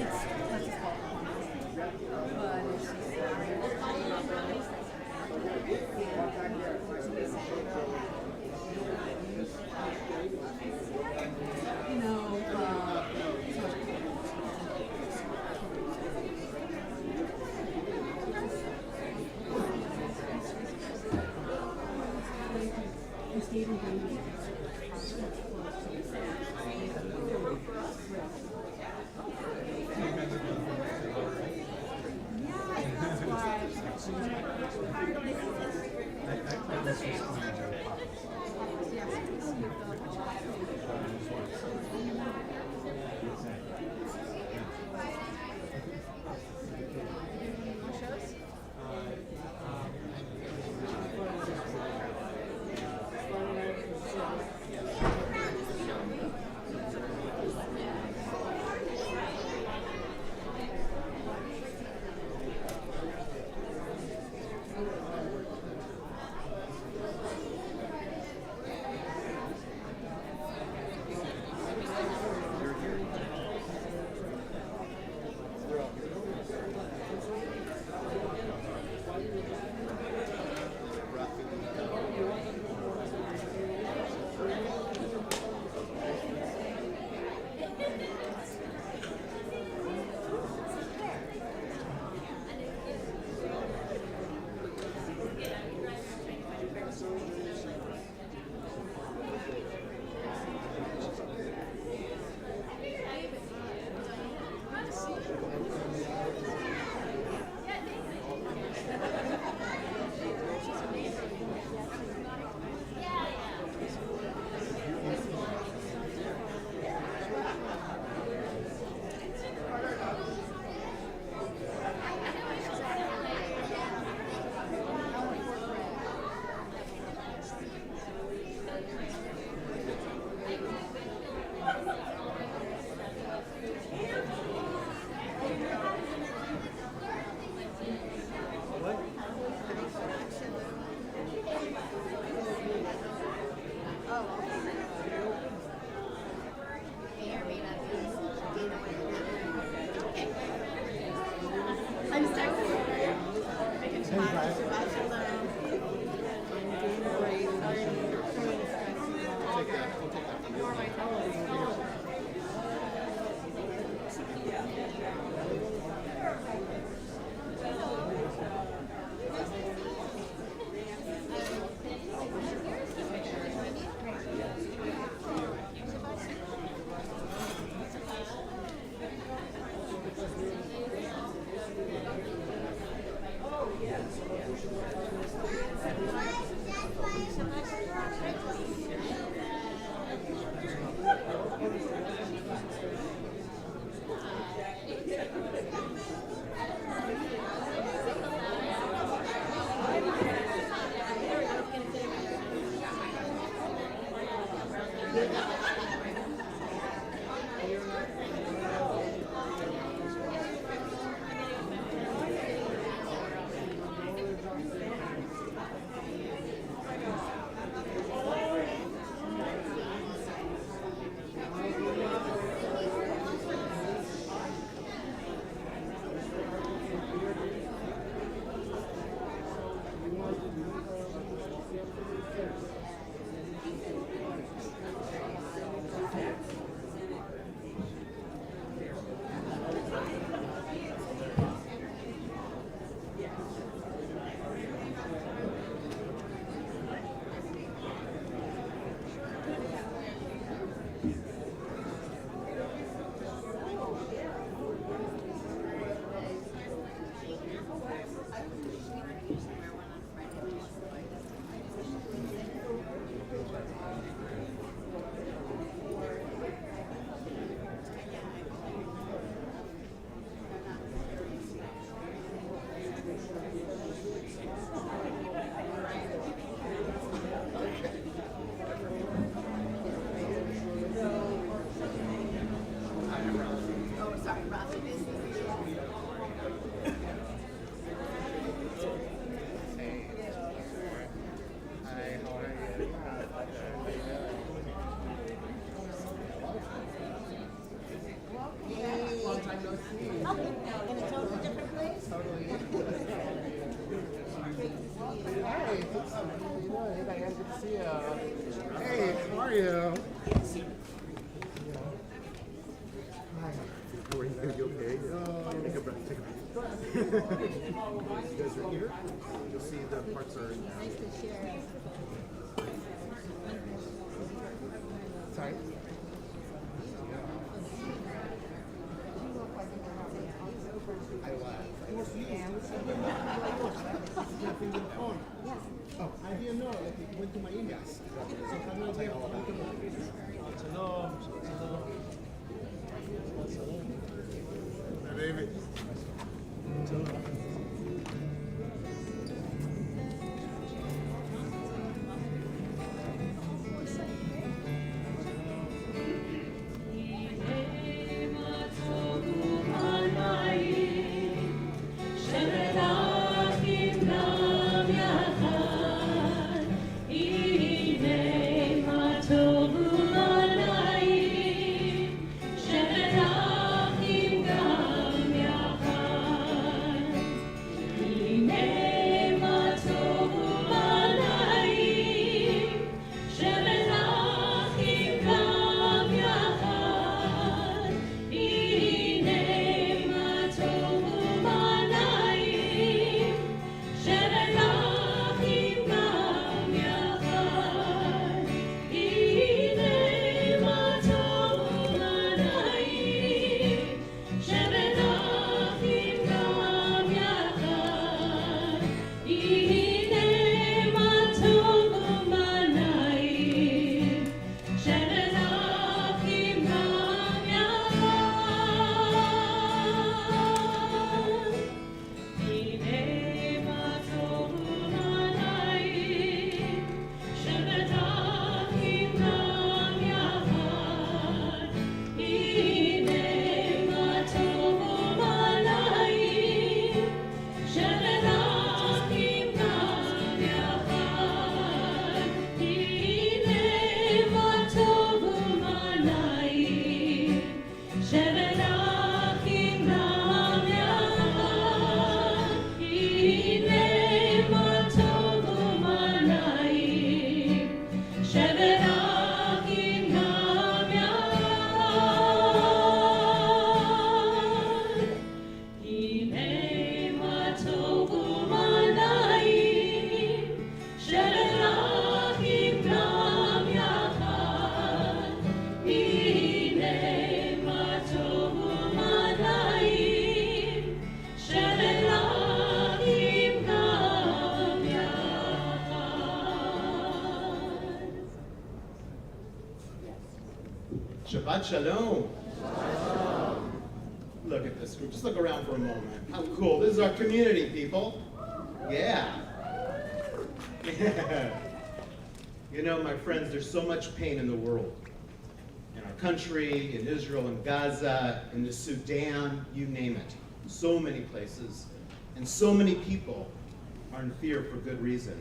It's Texas called but it's just you know, it's even In a totally different place? Hey, how you doing? Hey, Diane, good to see you. Hey, how are you? Hi. How are you? Are you okay? Take a breath. Take a breath. You guys are here. You'll see the parts are. Nice to share. Sorry. I laugh. Oh, I didn't know. Like it went to my emails. So how do I get all Hey, baby. Shabbat Shalom. Look at this group. Just look around for a moment. How cool. This is our community, people. Yeah. You know, my friends, there's so much pain in the world. In our country, in Israel, in Gaza, in the Sudan, you name it. So many places. And so many people are in fear for good reason.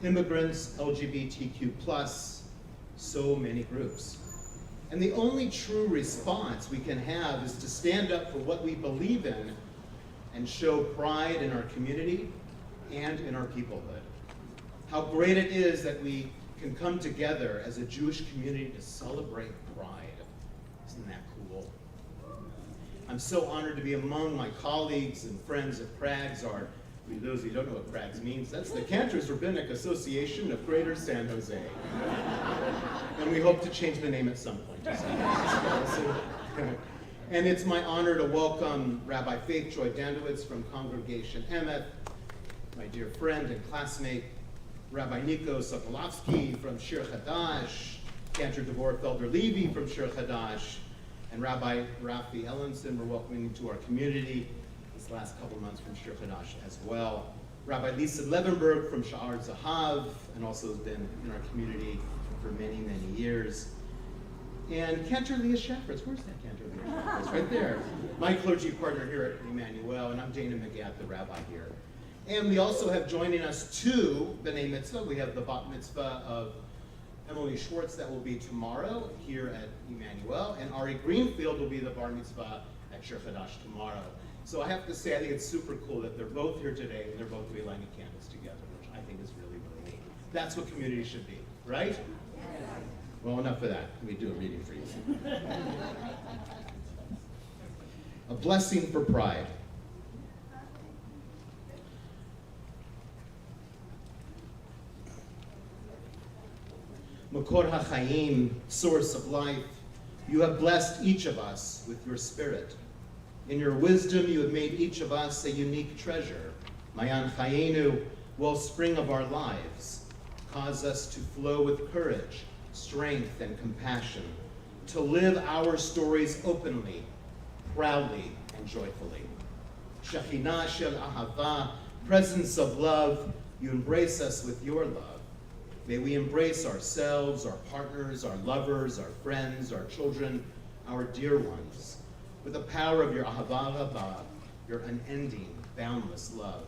Immigrants, LGBTQ+, so many groups. And the only true response we can have is to stand up for what we believe in and show pride in our community and in our peoplehood. How great it is that we can come together as a Jewish community to celebrate pride. Isn't that cool? I'm so honored to be among my colleagues and friends at Prague's Art. For those of you who don't know what Prague's means, that's the Cantor's Rabbinic Association of Greater San Jose. And we hope to change the name at some point. And it's my honor to welcome Rabbi Faith Joy Dandowitz from Congregation Emeth, my dear friend and classmate, Rabbi Nico Sokolovsky from Shir Chadash, Cantor Devorah Felder-Levy from Shir Chadash, and Rabbi Rafi Ellenson we're welcoming into our community this last couple months from Shir Chadash as well. Rabbi Lisa Levenberg from Sha'ar Zahav, and also has been in our community for many, many years. And Cantor Leah Shafritz, where's that Cantor Leah Shafritz? Right there. My clergy partner here at Emanu-El, and I'm Dana McGath, the rabbi here. And we also have joining us two B'nai Mitzvah. We have the Bat Mitzvah of Emily Schwartz, that will be tomorrow here at Emanu-El, and Ari Greenfield will be the bar mitzvah at Shir Chadash tomorrow. So I have to say, I think it's super cool that they're both here today and they're both going to be lighting candles together, which I think is really, really neat. That's what community should be, right? Well, enough of that. Let me do a reading for you. A blessing for pride. Makor HaChaim, source of life, you have blessed each of us with your spirit. In your wisdom, you have made each of us a unique treasure. Mayan Chayenu, wellspring of our lives, cause us to flow with courage, strength, and compassion, to live our stories openly, proudly, and joyfully. Shekhinah shel ahava, presence of love, you embrace us with your love. May we embrace ourselves, our partners, our lovers, our friends, our children, our dear ones, with the power of your ahava rabbah, your unending, boundless love.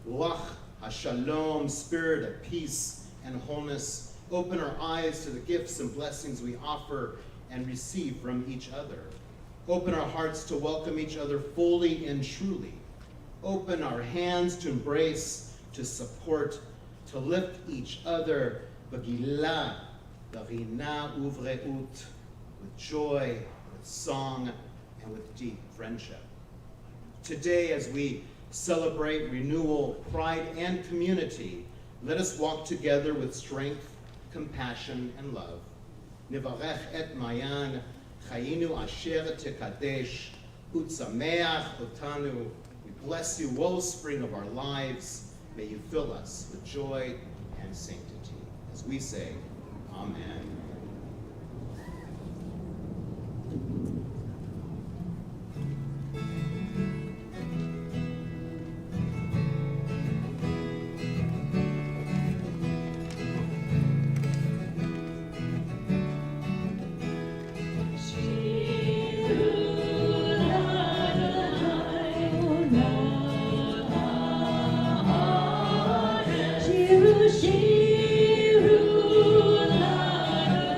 Ruach HaShalom, spirit of peace and wholeness, open our eyes to the gifts and blessings we offer and receive from each other. Open our hearts to welcome each other fully and truly. Open our hands to embrace, to support, to lift each other, b'gilah, b'rina uvreut, with joy, with song, and with deep friendship. Today, as we celebrate renewal, pride, and community, let us walk together with strength, compassion, and love. Nivarech et Mayan, chayinu asher tekadesh, utzameach otanu. We bless you, wellspring of our lives. May you fill us with joy and sanctity. As we say, Amen. Shiru, shiru, la,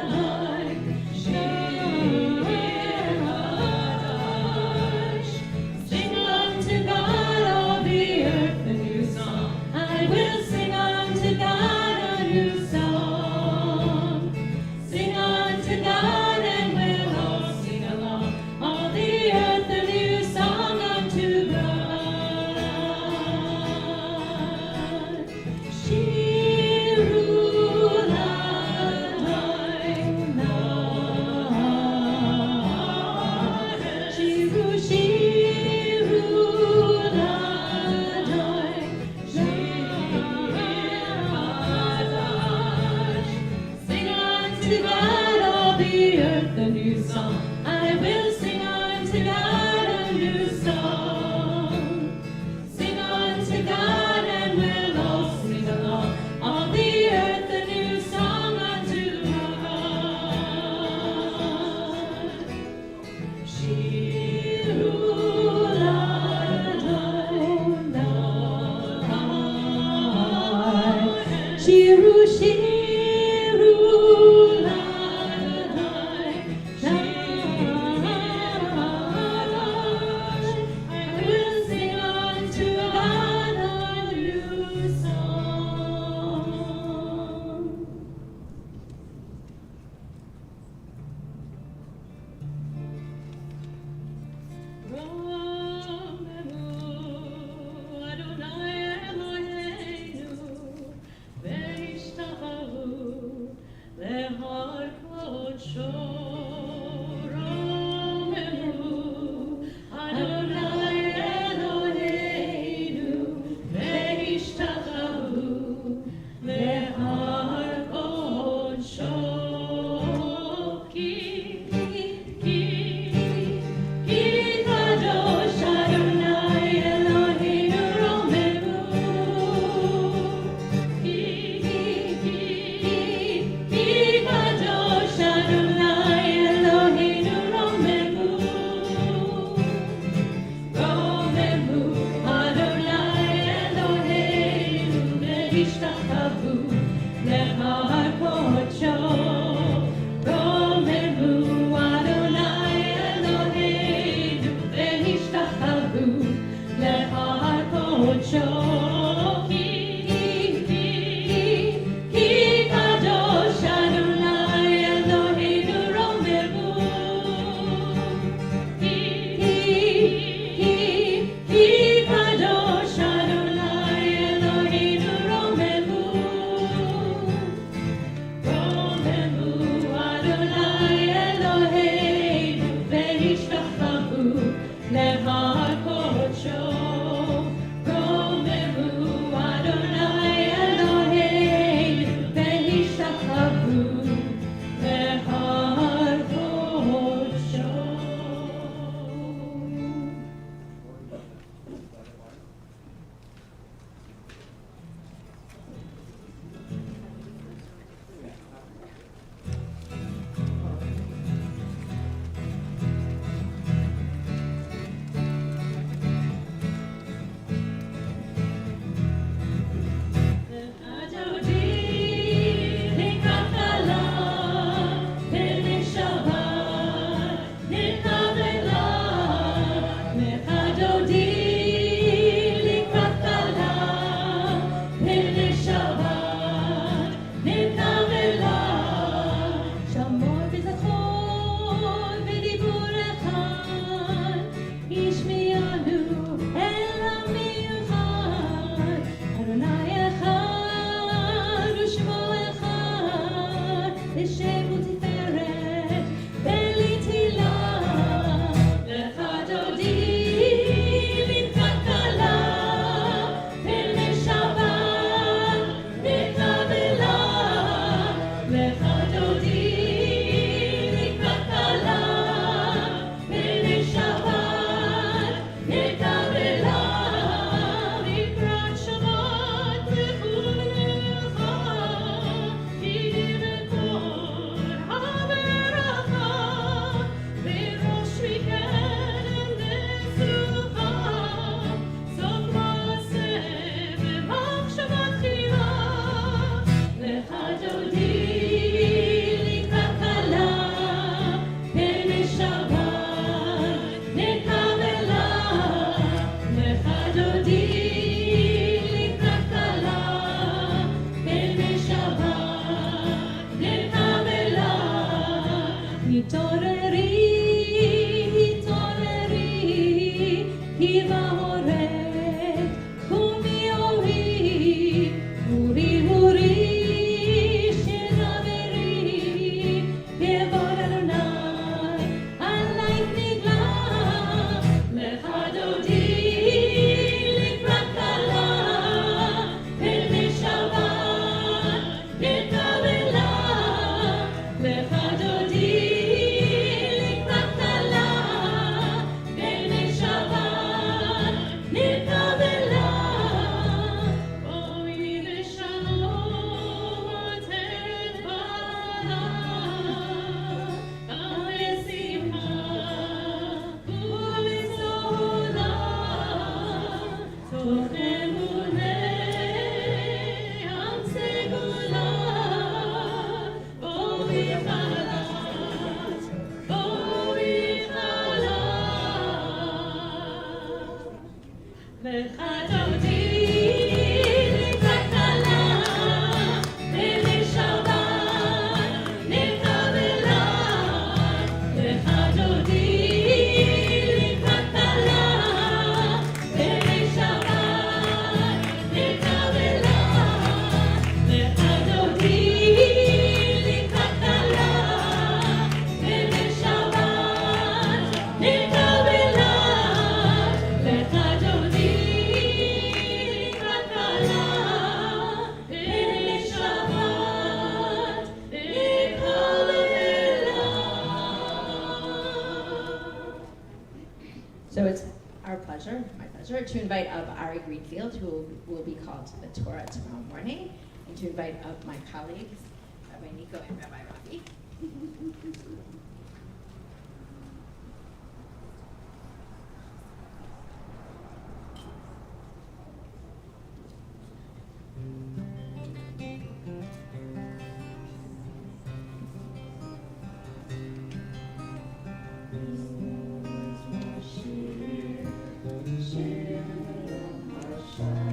So it's our pleasure, my pleasure, to invite up Ari Greenfield, who will be called to the Torah tomorrow morning, and to invite up my colleagues, Rabbi Nico and Rabbi Rafi. Share,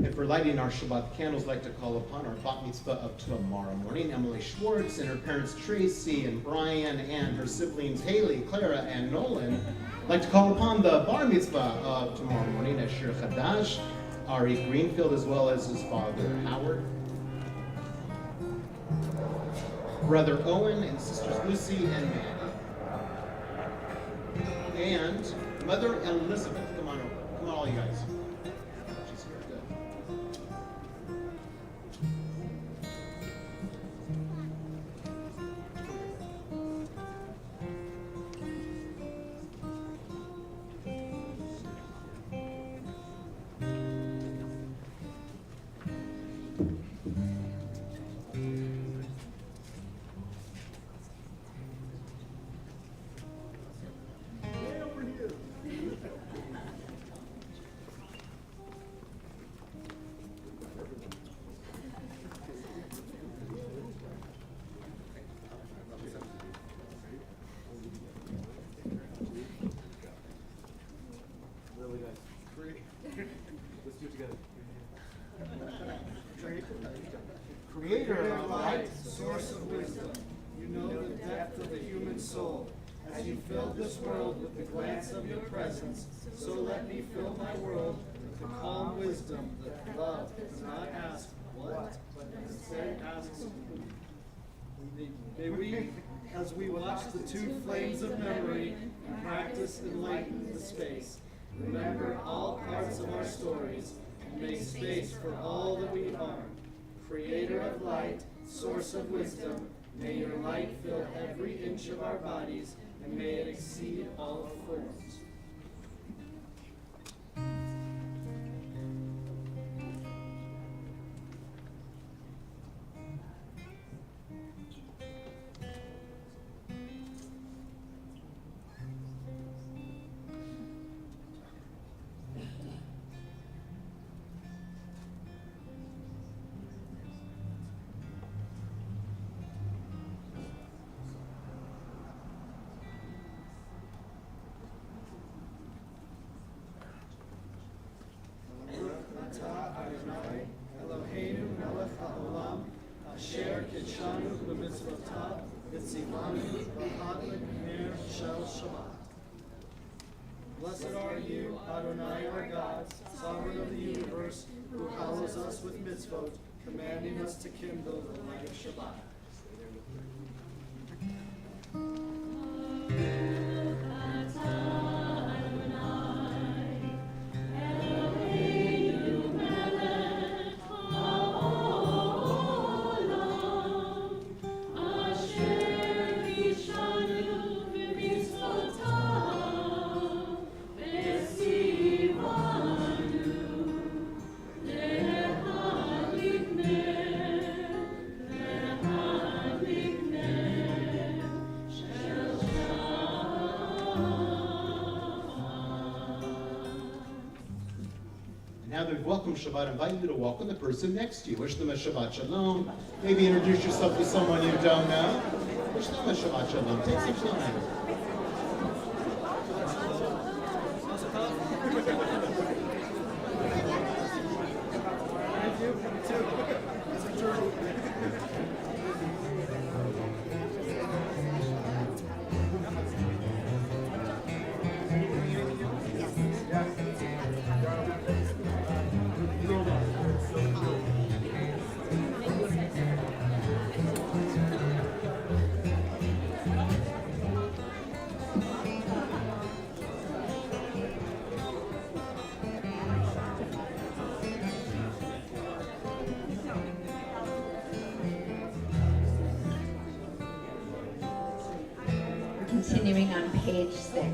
And for lighting our Shabbat candles, I'd like to call upon our bat mitzvah of tomorrow morning, Emily Schwartz, and her parents Tracy and Brian, and her siblings Haley, Clara, and Nolan. I'd like to call upon the bar mitzvah of tomorrow morning at Shir Chadash, Ari Greenfield, as well as his father Howard, brother Owen, and sisters Lucy and Maddie. And Mother Elizabeth, come on over. Come on, all you guys. She's here, good. Creator of light, source of wisdom, you know the depth of the human soul. As you filled this world with the glance of your presence, so let me fill my world with the calm wisdom that love does not ask what, but instead asks who. May we, as we watch the two flames of memory and practice enlighten the space, remember all parts of our stories and make space for all that we are. Creator of light, source of wisdom, may your light fill every inch of our bodies, and may it exceed all forms. Blessed are you, Adonai, our God, sovereign of the universe, who hallows us with mitzvot, commanding us to kindle the light of Shabbat. Now that we've welcomed Shabbat, I invite you to welcome the person next to you. Wish them a Shabbat Shalom. Maybe introduce yourself to someone you don't know. Wish them a Shabbat Shalom. Take some time. Continuing on page 6.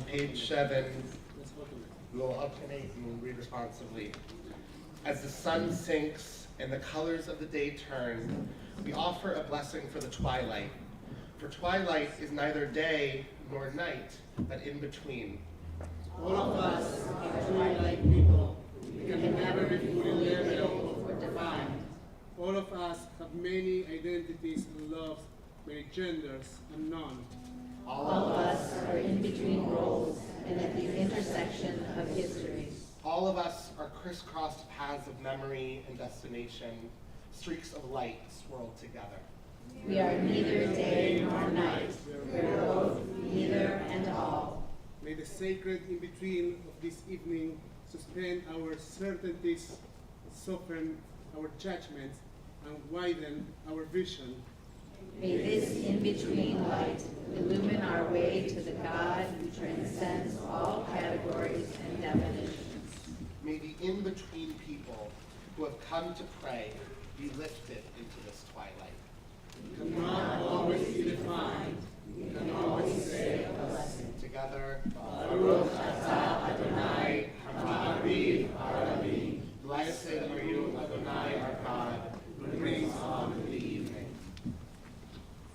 Page 7. We'll alternate and we'll read responsively. As the sun sinks and the colors of the day turn, we offer a blessing for the twilight. For twilight is neither day nor night, but in between. All of us are twilight people. We can never be fully revealed or defined. All of us have many identities and loves, many genders and none. All of us are in between roles and at the intersection of history. All of us are crisscrossed paths of memory and destination, streaks of light swirled together. We are neither day nor night. We are both, neither and all. May the sacred in-between of this evening suspend our certainties, soften our judgments, and widen our vision. May this in-between light illumine our way to the God who transcends all categories and definitions. May the in-between people who have come to pray be lifted into this twilight. We cannot always be defined. We can always say a blessing. Together, Baruch atah Adonai, Ha'aviv Ha'avi. blessed are you, Adonai, our God, who brings on the evening.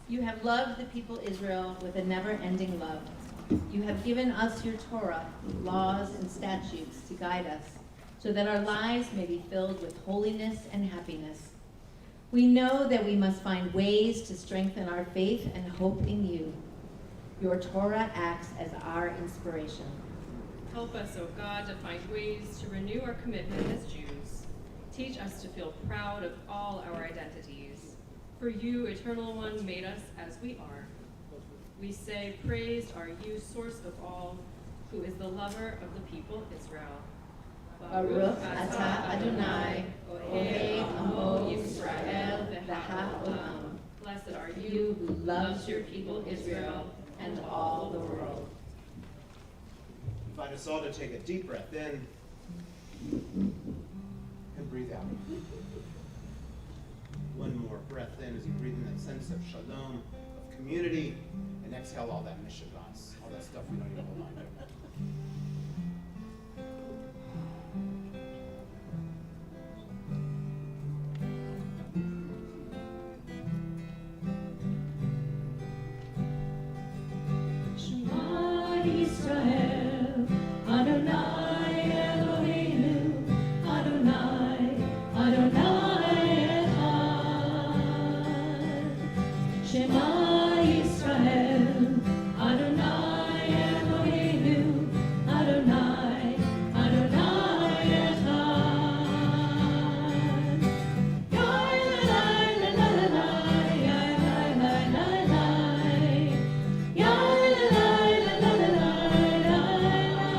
You have loved the people Israel with a never-ending love. You have given us your Torah, laws and statutes to guide us, so that our lives may be filled with holiness and happiness. We know that we must find ways to strengthen our faith and hope in you. Your Torah acts as our inspiration. Help us, O God, to find ways to renew our commitment as Jews. Teach us to feel proud of all our identities. For you, Eternal One, made us as we are. We say, praised are you, source of all, who is the lover of the people Israel. Baruch atah Adonai, Ohei Amo Yisrael v'ha'olam. Blessed are You you who loves your people Israel and all the world. Invite us all to take a deep breath in and breathe out. One more breath in as you breathe in that sense of shalom, of community, and exhale all that mishigas, all that stuff we don't even hold on to. Shema Yisrael, Adonai Eloheinu, Adonai, Adonai Echad. Shema Yisrael, Adonai Eloheinu, Adonai, Adonai Echad. Yai lai lai lai lai, yai lai lai lai lai. Yai lai lai lai lai lai lai.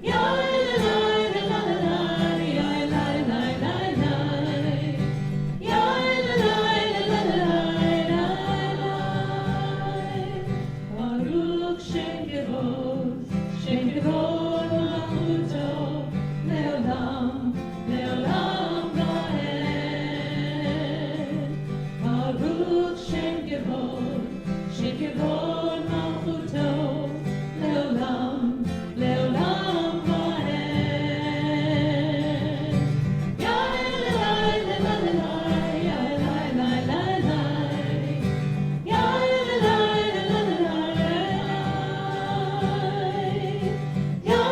Yai lai lai lai lai, yai lai lai lai lai. Yai lai lai lai lai lai. Baruch Shem Kevod, Shem Kevod Malchuto, Leolam, Leolam Vaed. Baruch Shem Kevod, Shem Kevod Malchuto, Leolam, Leolam Vaed. Yai lai lai lai lai, yai lai lai lai lai. Yai lai lai lai lai lai. Yai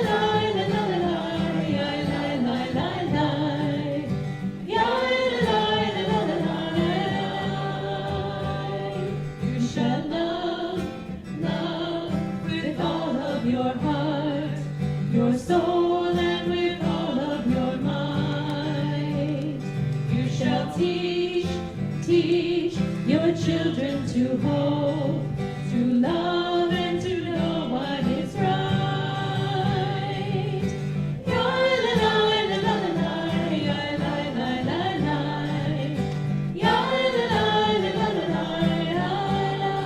lai lai lai lai, yai lai lai lai lai. Yai lai lai lai lai. You shall love, love with all of your heart, your soul, and with all of your might. You shall teach, teach your children to hope, to love, and to know what is right. Yai lai lai lai lai, yai lai lai lai lai. Yai lai lai lai lai lai.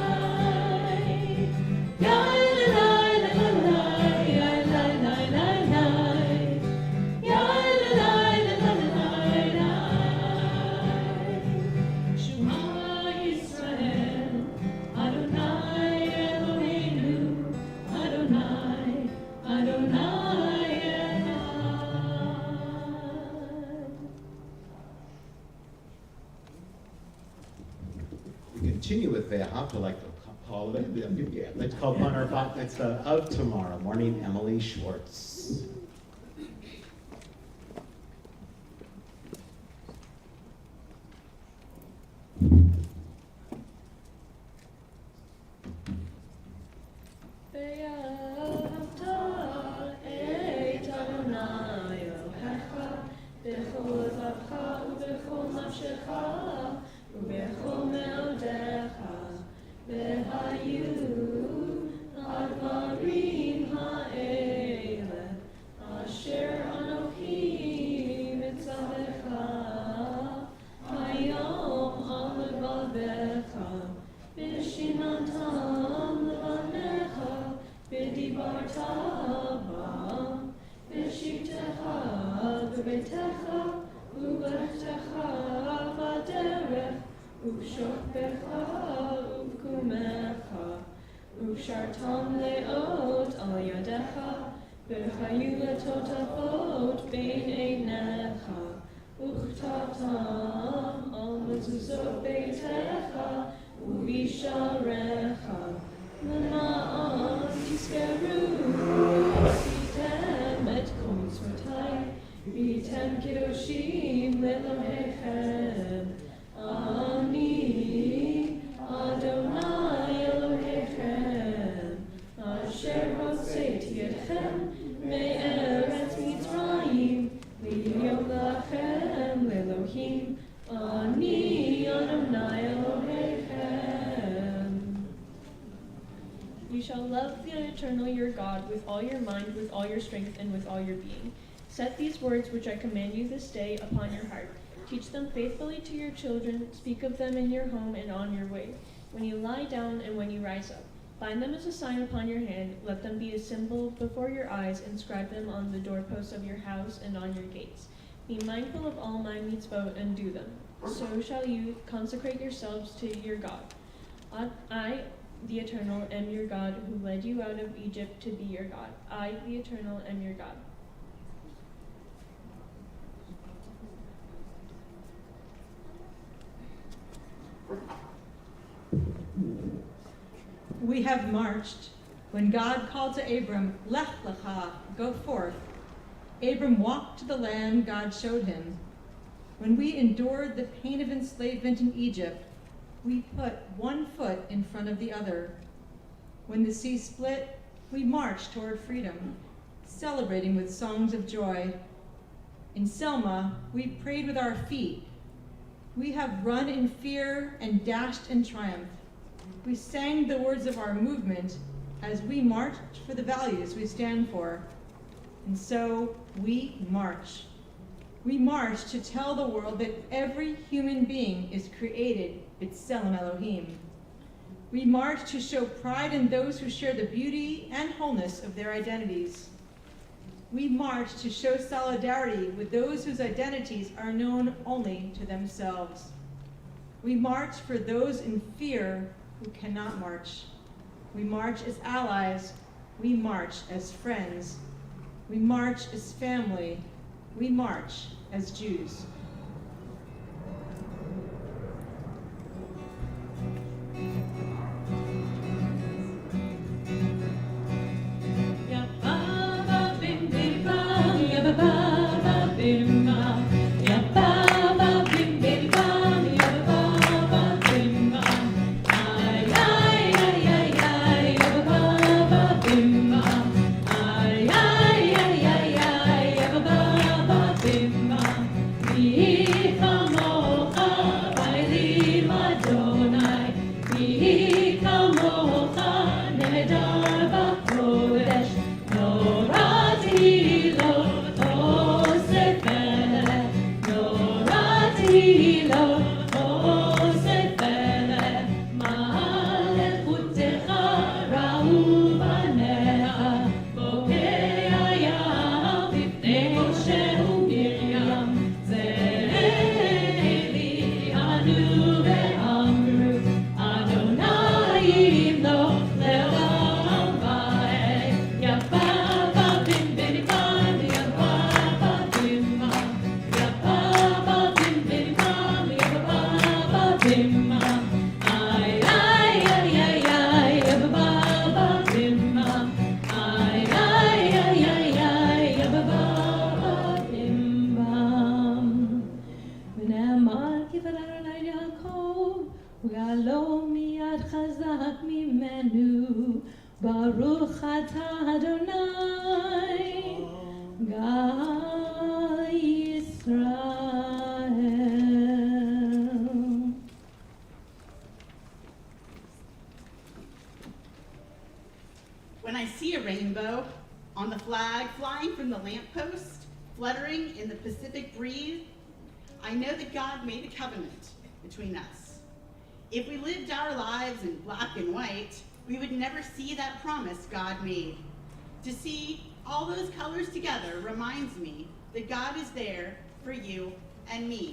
Yai lai lai lai lai, yai lai lai lai lai. Yai lai lai lai lai. Shema Yisrael, continue with Ve'ahavta, like to call it, yeah, let's call upon our Bat Mitzvah of tomorrow morning, Emily Schwartz. Shartam leot al yadecha, v'chayu letotafot bein einecha, uchtatam al mezuzot beitecha, uvisharecha, mana'am tiskeru, vitem et kol mitzvotai, vitem kedoshim lelohechem, ani Adonai Elohechem, Asher hotzeti etchem me'eretz Mitzrayim, liyot lachem leElohim, ani Adonai Elohechem. You shall love the Eternal your God with all your mind, with all your strength, and with all your being. Set these words which I command you this day upon your heart. Teach them faithfully to your children, speak of them in your home and on your way, when you lie down and when you rise up. Bind them as a sign upon your hand, let them be a symbol before your eyes, inscribe them on the doorposts of your house and on your gates. Be mindful of all my mitzvot and do them. So shall you consecrate yourselves to your God. I, the Eternal, am your God, who led you out of Egypt to be your God. I, the Eternal, am your God. We have marched. When God called to Abram, Lech lecha, go forth. Abram walked to the land God showed him. When we endured the pain of enslavement in Egypt, we put one foot in front of the other. When the sea split, we marched toward freedom, celebrating with songs of joy. In Selma, we prayed with our feet. We have run in fear and dashed in triumph. We sang the words of our movement as we marched for the values we stand for. And so we march. We march to tell the world that every human being is created b'Tselem Elohim. We march to show pride in those who share the beauty and wholeness of their identities. We march to show solidarity with those whose identities are known only to themselves. We march for those in fear who cannot march. We march as allies. We march as friends. We march as family. We march as Jews. Yeah. אתה אדוני גאל ישראל. When I see a rainbow on the flag flying from the lamppost, fluttering in the Pacific breeze, I know that God made a covenant between us. If we lived our lives in black and white, we would never see that promise God made. To see all those colors together reminds me that God is there for you and me.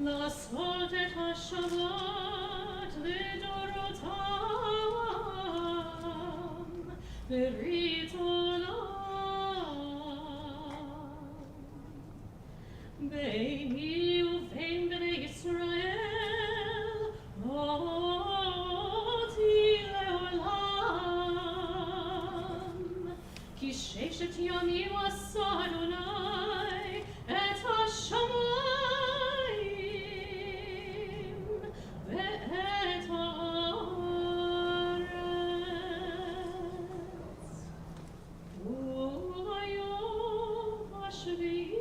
לעשות את השבת לדורותם ברית עולם. ביני ובין בני ישראל אותי לעולם, כי ששת ימים עשה אדוני את השמיים ואת הארץ, וביום השביעי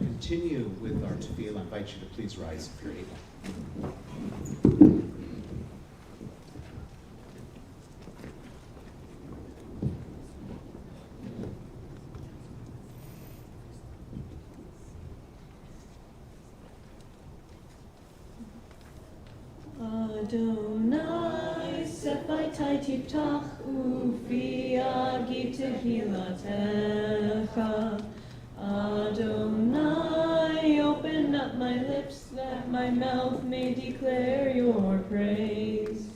continue with our tefillah, I invite you to please rise if you're able. Adonai, sepaitai tiftach ufi agib tehilatecha. Adonai, open up my lips that my mouth may declare your praise.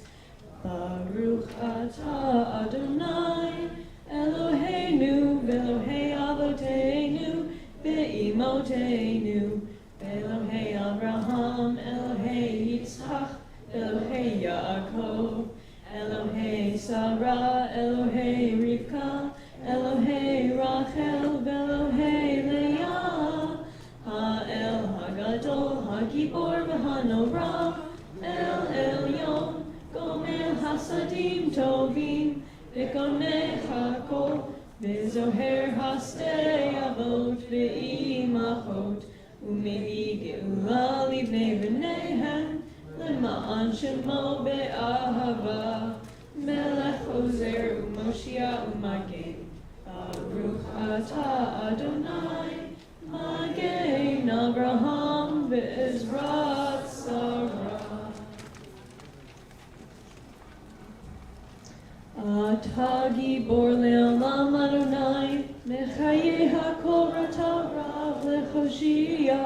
Baruch atah Adonai, Eloheinu, Elohei Avoteinu, Be'imotenu, Elohei Abraham, Elohei Yitzchak, Elohei Yaakov, Elohei Sarah, Elohei Rivka, Elohei Rachel, Elohei Leah, Ha'el Hagadol, Hagibor v'Hanora, El Elyon, Gomer Hasadim Tovim, V'koneh Hakol, V'zoher Hastei Avot V'imachot, U'mevi Geula Livnei V'neihem, L'ma'an Shemo Be'ahava, Melech Ozer U'Moshia U'Magen, Baruch atah Adonai, Magen Abraham Ve'ezrat Sarah. Atah Gibor Le'olam Adonai, Mechaye HaKol Ratarav Lechoshia,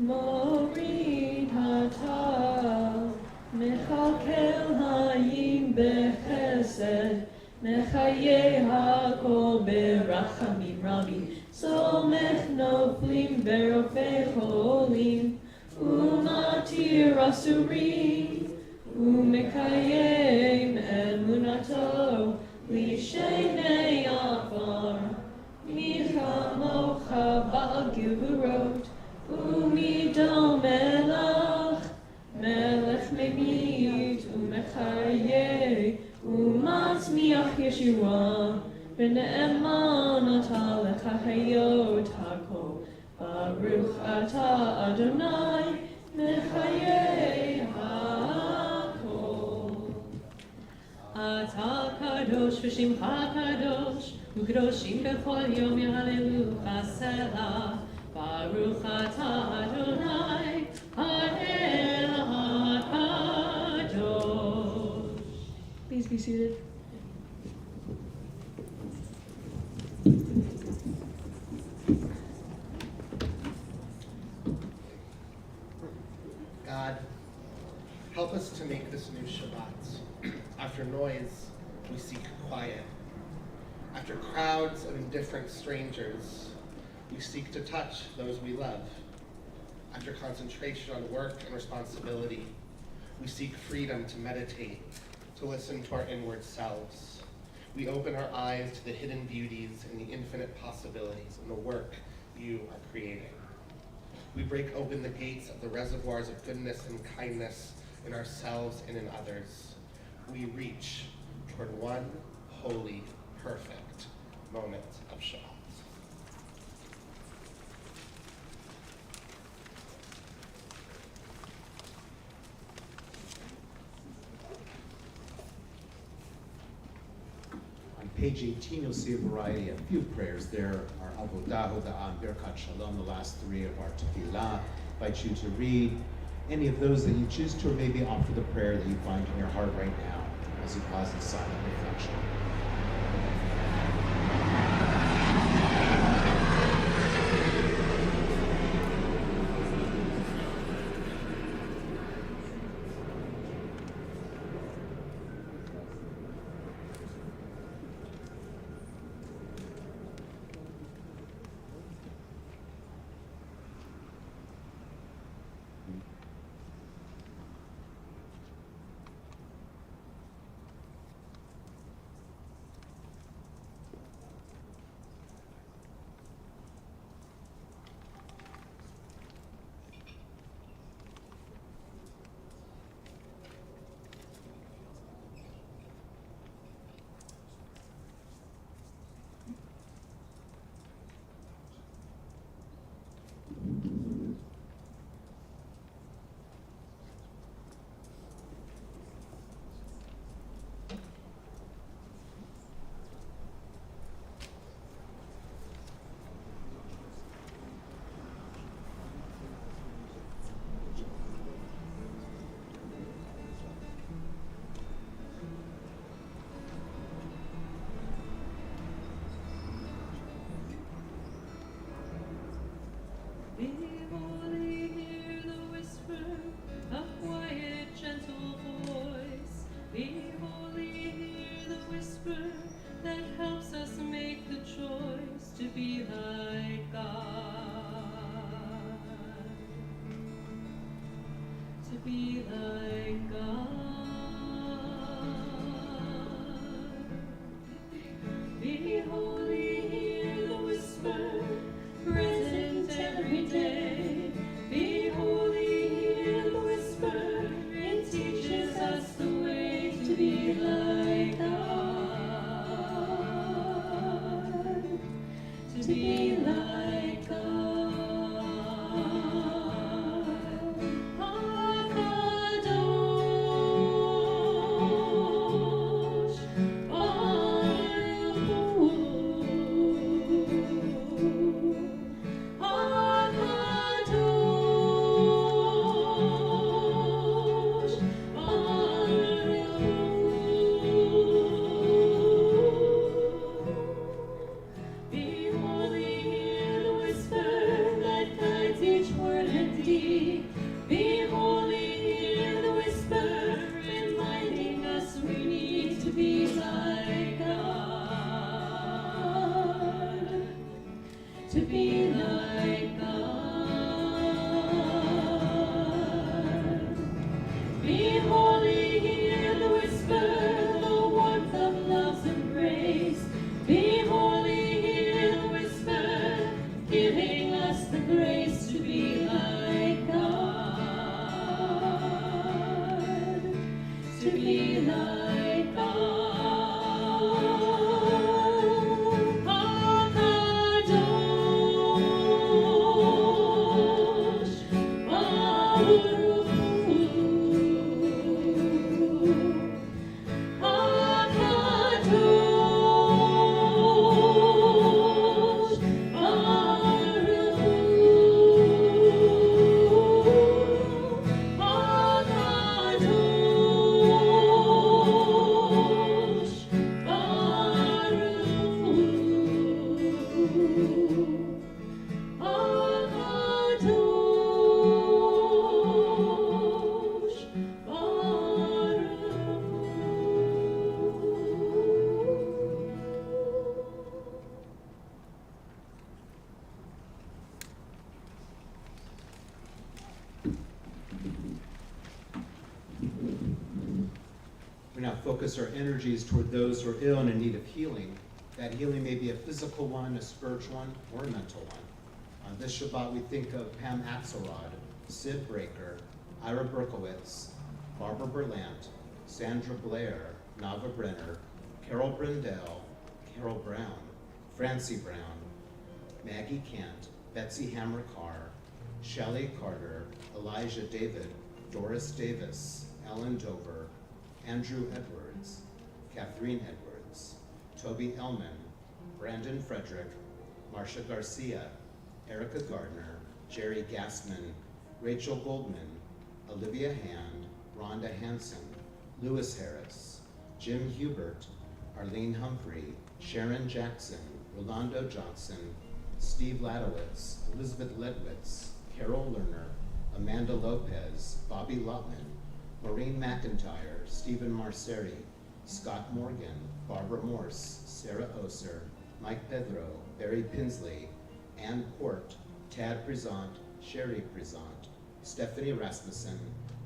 Morid Hatah, Mechalkel Hayim Bechesed, Mechaye HaKol Berachamim Rabim, Somech Noflim Berofei Cholim, Umatir Asurim, Umekayem Emunato, Lishenei Afar, Michamocha Ba'al Givurot, Umidom Melach, Melech Memit, Umechaye, Umatzmiach Yeshua, V'ne'eman atah lecha hayot hakol, Baruch atah Adonai, Mechaye hakol. Atah kadosh v'shimcha kadosh, U'kadoshim b'chol yom yehalelucha selah, Baruch atah Adonai, Ha'el HaKadosh. Please be seated. God, help us to make this new Shabbat. After noise, we seek quiet. After crowds of indifferent strangers, we seek to touch those we love. After concentration on work and responsibility, we seek freedom to meditate, to listen to our inward selves. We open our eyes to the hidden beauties and the infinite possibilities in the work you are creating. We break open the gates of the reservoirs of goodness and kindness in ourselves and in others. We reach toward one holy, perfect moment of Shabbat. On page 18, you'll see a variety, a few prayers there. Our Avodah, Hoda'ah, Birkat Shalom, the last three of our tefillah. I invite you to read any of those that you choose to, or maybe offer the prayer that you find in your heart right now as you pause in silent reflection. We now focus our energies toward those who are ill and in need of healing. That healing may be a physical one, a spiritual one, or a mental one. On this Shabbat, we think of Pam Axelrod, Sid Breaker, Ira Berkowitz, Barbara Berlant, Sandra Blair, Nava Brenner, Carol Brindell, Carol Brown, Francie Brown, Maggie Kent, Betsy Hammer-Carr, Shelley Carter, Elijah David, Doris Davis, Ellen Dover, Andrew Edwards, Catherine Edwards, Toby Ellman, Brandon Frederick, Marcia Garcia, Erica Gardner, Jerry Gassman, Rachel Goldman, Olivia Hand, Rhonda Hansen, Lewis Harris, Jim Hubert, Arlene Humphrey, Sharon Jackson, Rolando Johnson, Steve Ladowitz, Elizabeth Ledwitz, Carol Lerner, Amanda Lopez, Bobby Lotman, Maureen McIntyre, Stephen Marceri, Scott Morgan, Barbara Morse, Sarah Oser, Mike Pedro, Barry Pinsley, Ann Port, Tad Brisant, Sherry Brisant, Stephanie Rasmussen,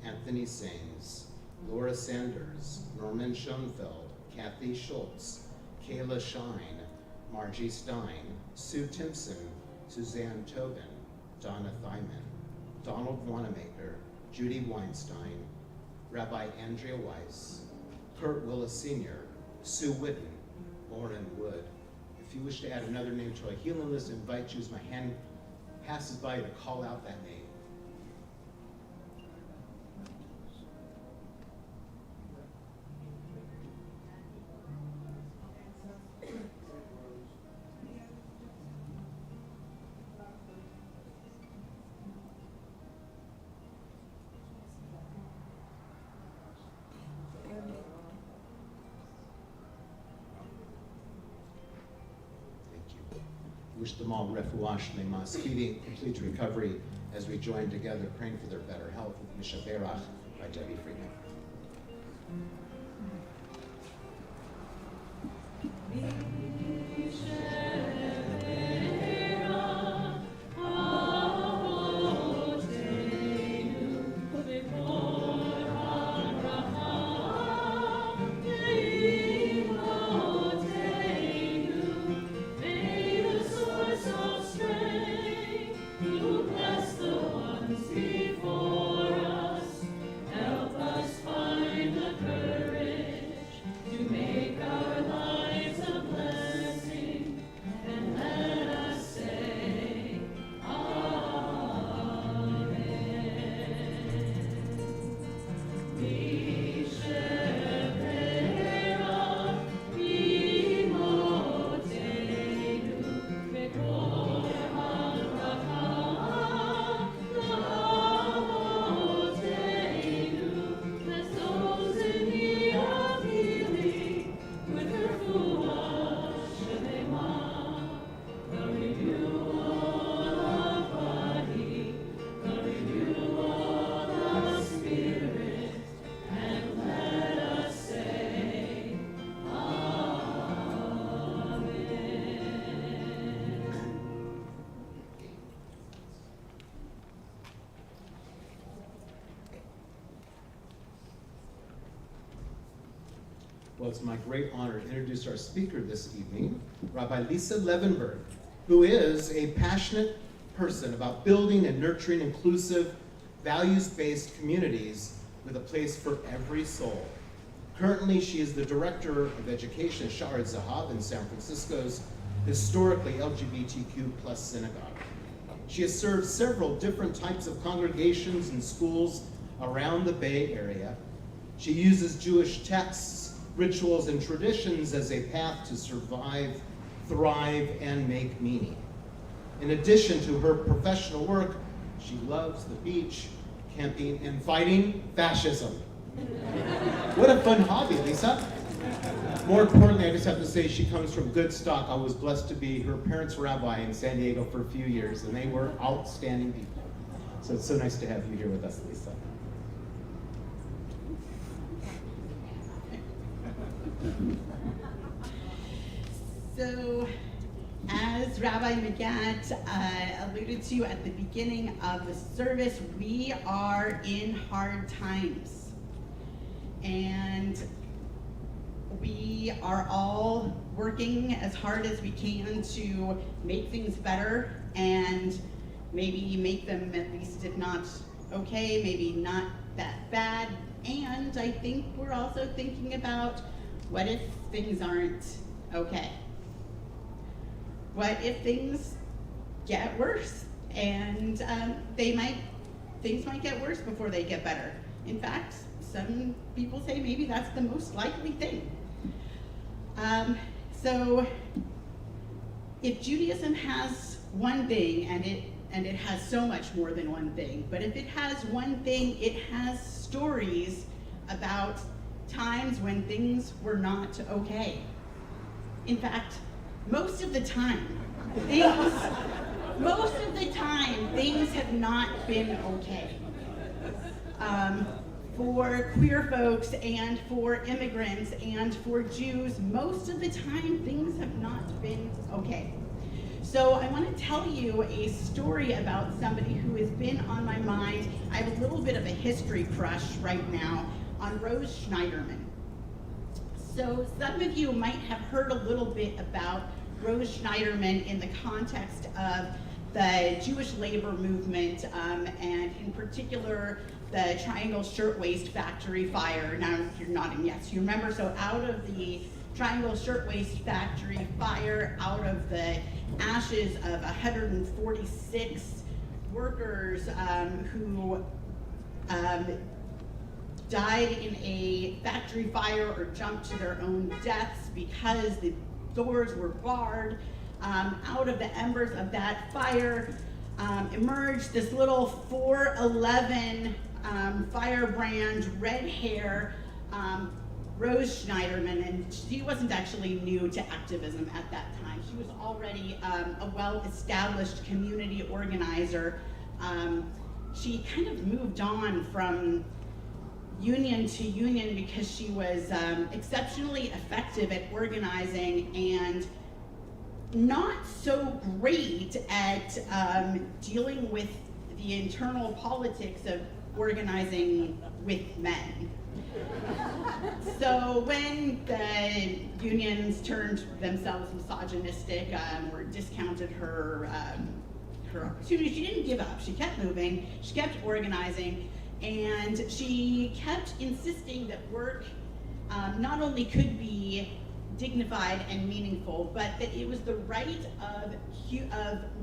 Anthony Sains, Laura Sanders, Norman Schoenfeld, Kathy Schultz, Kayla Shine, Margie Stein, Sue Timpson, Suzanne Tobin, Donna Thyman, Donald Wanamaker, Judy Weinstein, Rabbi Andrea Weiss, Kurt Willis Sr., Sue Whitten, Lauren Wood. If you wish to add another name to a healing list, I invite you as my hand passes by to call out that name. Wish them all refuah shlema, speedy, complete recovery as we join together praying for their better health with Mishaberach by Debbie Friedman. Well, it's my great honor to introduce our speaker this evening, Rabbi Lisa Levenberg, who is a passionate person about building and nurturing inclusive, values-based communities with a place for every soul. Currently, she is the Director of Education at Sha'ar Zahav in San Francisco's historically LGBTQ+ synagogue. She has served several different types of congregations and schools around the Bay Area. She uses Jewish texts, rituals, and traditions as a path to survive, thrive, and make meaning. In addition to her professional work, she loves the beach, camping, and fighting fascism. What a fun hobby, Lisa. More importantly, I just have to say she comes from good stock. I was blessed to be her parents' rabbi in San Diego for a few years, and they were outstanding people. So it's so nice to have you here with us, Lisa. So, as Rabbi Magat alluded to at the beginning of the service, we are in hard times. And we are all working as hard as we can to make things better and maybe make them at least, if not okay, maybe not that bad. And I think we're also thinking about, what if things aren't okay? What if things get worse? And things might get worse before they get better. In fact, some people say maybe that's the most likely thing. So if Judaism has one thing, and it has so much more than one thing, but if it has one thing, it has stories about times when things were not okay. In fact, most of the time, things have not been okay. For queer folks and for immigrants and for Jews, most of the time things have not been okay. So I want to tell you a story about somebody who has been on my mind. I have a little bit of a history crush right now on Rose Schneiderman. So some of you might have heard a little bit about Rose Schneiderman in the context of the Jewish labor movement, and in particular, the Triangle Shirtwaist Factory fire. Now you're nodding yes, you remember. So out of the Triangle Shirtwaist Factory fire, out of the ashes of 146 workers who died in a factory fire or jumped to their own deaths because the doors were barred, out of the embers of that fire emerged this little 4'11" firebrand, red hair, Rose Schneiderman, and she wasn't actually new to activism at that time. She was already a well-established community organizer. She kind of moved on from union to union because she was exceptionally effective at organizing and not so great at dealing with the internal politics of organizing with men. So when the unions turned themselves misogynistic or discounted her opportunities, she didn't give up. She kept moving, she kept organizing, and she kept insisting that work not only could be dignified and meaningful, but that it was the right of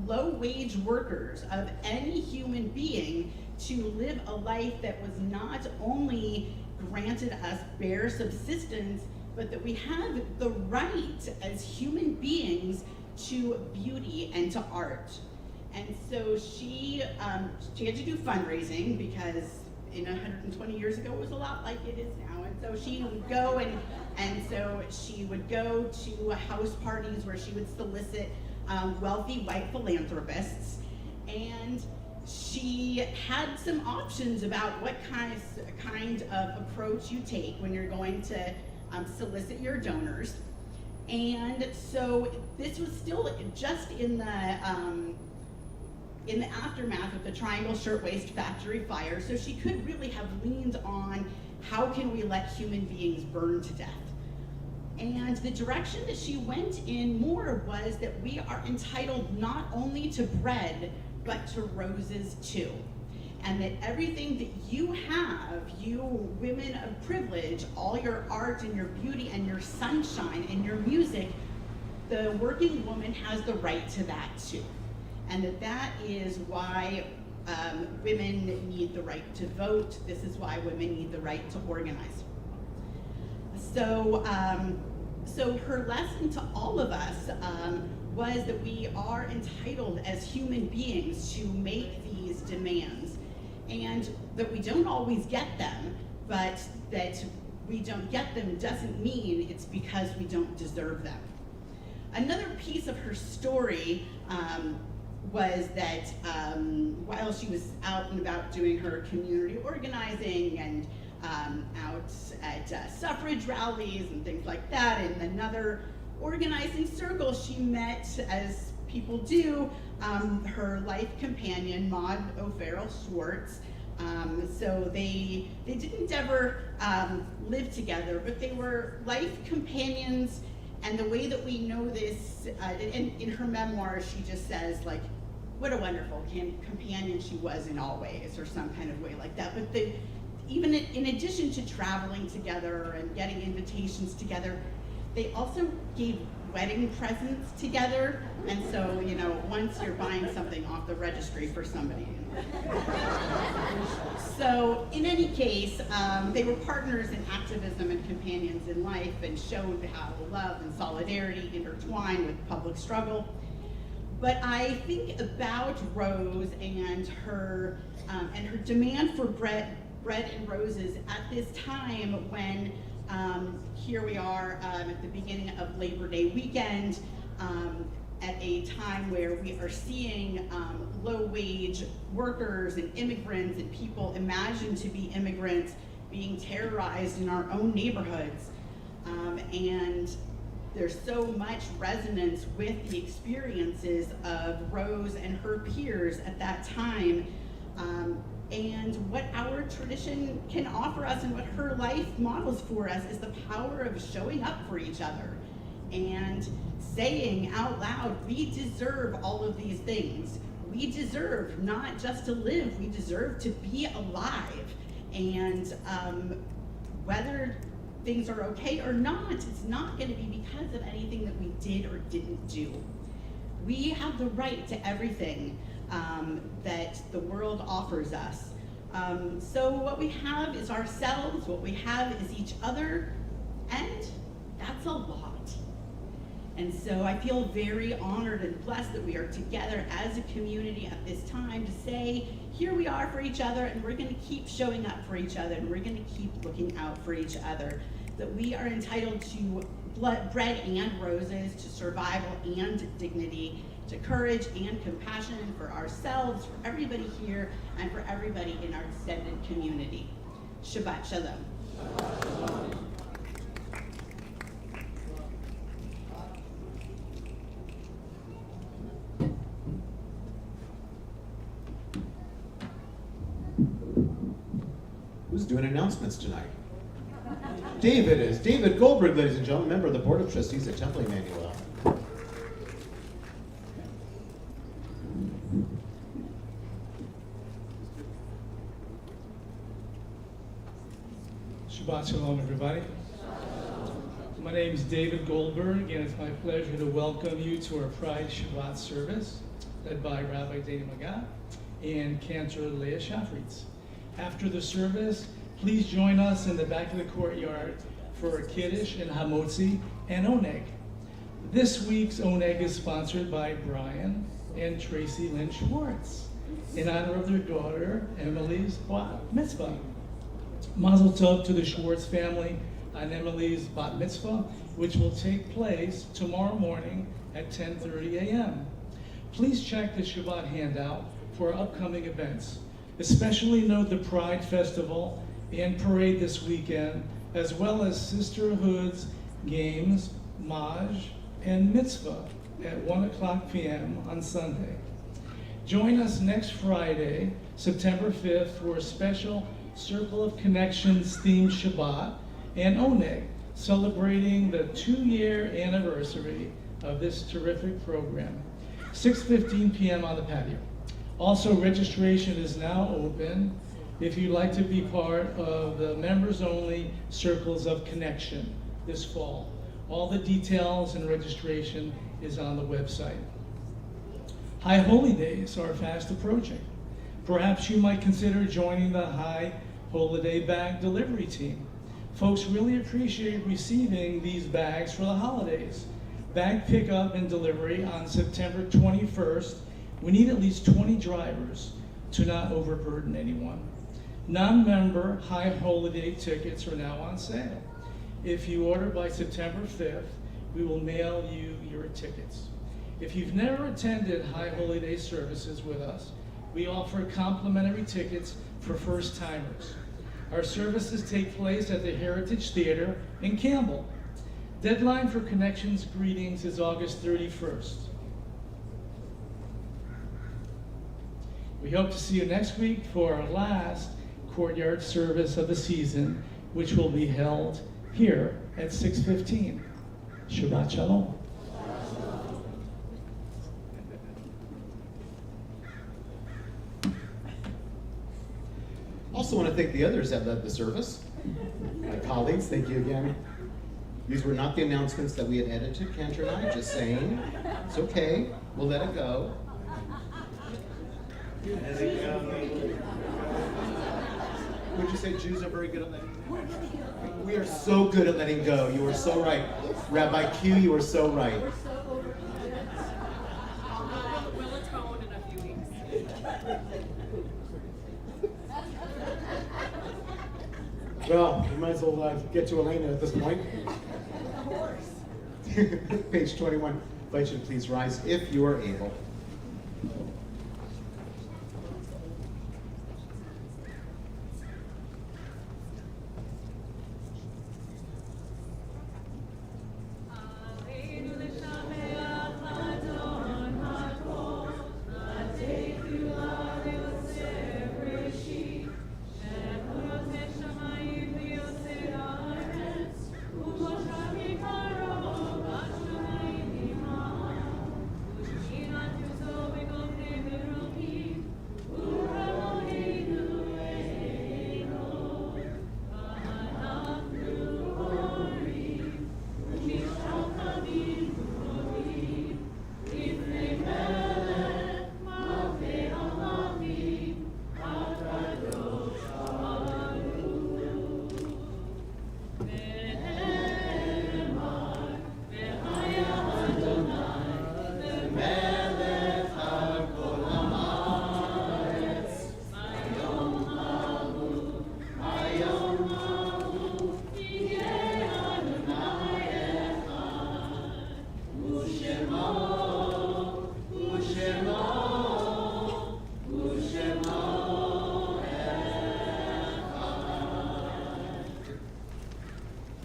low-wage workers, of any human being, to live a life that was not only granted us bare subsistence, but that we have the right as human beings to beauty and to art. And so she had to do fundraising because in 120 years ago it was a lot like it is now. And so she would go and so she would go to house parties where she would solicit wealthy white philanthropists, and she had some options about what kind of approach you take when you're going to solicit your donors. And so this was still just in the aftermath of the Triangle Shirtwaist Factory fire, so she could really have leaned on how can we let human beings burn to death. And the direction that she went in more was that we are entitled not only to bread, but to roses too. and that everything that you have, you women of privilege, all your art and your beauty and your sunshine and your music, the working woman has the right to that too. And that is why women need the right to vote. This is why women need the right to organize. So, so her lesson to all of us was that we are entitled as human beings to make these demands, and that we don't always get them, but that we don't get them doesn't mean it's because we don't deserve them. Another piece of her story was that while she was out and about doing her community organizing and out at suffrage rallies and things like that, in another organizing circle, she met, as people do, her life companion, Maud O'Farrell Schwartz. So they didn't ever live together, but they were life companions. And the way that we know this, in her memoir, she just says, like, what a wonderful companion she was in all ways, or some kind of way like that. But even in addition to traveling together and getting invitations together, they also gave wedding presents together. And so, you know, once you're buying something off the registry for somebody. So in any case, they were partners in activism and companions in life, and showed how love and solidarity intertwine with public struggle. But I think about Rose and her demand for bread and roses at this time when here we are at the beginning of Labor Day weekend, at a time where we are seeing low-wage workers and immigrants and people imagined to be immigrants being terrorized in our own neighborhoods. And there's so much resonance with the experiences of Rose and her peers at that time, and what our tradition can offer us and what her life models for us is the power of showing up for each other and saying out loud, we deserve all of these things. We deserve not just to live, we deserve to be alive. And whether things are okay or not, it's not going to be because of anything that we did or didn't do. We have the right to everything that the world offers us. So what we have is ourselves, what we have is each other, and that's a lot. And so I feel very honored and blessed that we are together as a community at this time to say, here we are for each other, and we're going to keep showing up for each other, and we're going to keep looking out for each other. That we are entitled to bread and roses, to survival and dignity, to courage and compassion for ourselves, for everybody here, and for everybody in our extended community. Shabbat Shalom. Who's doing announcements tonight? David is. David Goldberg, ladies and gentlemen, member of the Board of Trustees at Temple Emanu-El. Shabbat Shalom, everybody. My name is David Goldberg, and it's my pleasure to welcome you to our Pride Shabbat service, led by Rabbi Dana Magat and Cantor Leah Shafritz. After the service, please join us in the back of the courtyard for Kiddush and Hamotzi and Oneg. This week's Oneg is sponsored by Brian and Tracy Lynn Schwartz in honor of their daughter Emily's bat mitzvah. Mazel tov to the Schwartz family on Emily's bat mitzvah, which will take place tomorrow morning at 10:30 a.m. Please check the Shabbat handout for our upcoming events. Especially note the Pride Festival and Parade this weekend, as well as Sisterhoods, Games, Maj, and Mitzvah at 1:00 p.m. on Sunday. Join us next Friday, September 5th, for a special Circle of Connections themed Shabbat and Oneg, celebrating the 2-year anniversary of this terrific program. 6:15 p.m. on the patio. Also, registration is now open if you'd like to be part of the members-only Circles of Connection this fall. All the details and registration is on the website. High Holy Days are fast approaching. Perhaps you might consider joining the High Holiday Bag Delivery Team. Folks really appreciate receiving these bags for the holidays. Bag pickup and delivery on September 21st. We need at least 20 drivers to not overburden anyone. Non-member High Holiday tickets are now on sale. If you order by September 5th, we will mail you your tickets. If you've never attended High Holiday services with us, we offer complimentary tickets for first-timers. Our services take place at the Heritage Theater in Campbell. Deadline for Connections greetings is August 31st. We hope to see you next week for our last courtyard service of the season, which will be held here at 6:15. Shabbat Shalom. Also want to thank the others that led the service. My colleagues, thank you again. These were not the announcements that we had edited, Cantor and I, just saying. It's okay, we'll let it go. Would you say Jews are very good at letting go? We are so good at letting go. You are so right. Rabbi Q, you are so right. We'll atone in a few weeks. Well, we might as well get to Elena at this point. Page 21. I invite you to please rise if you are able.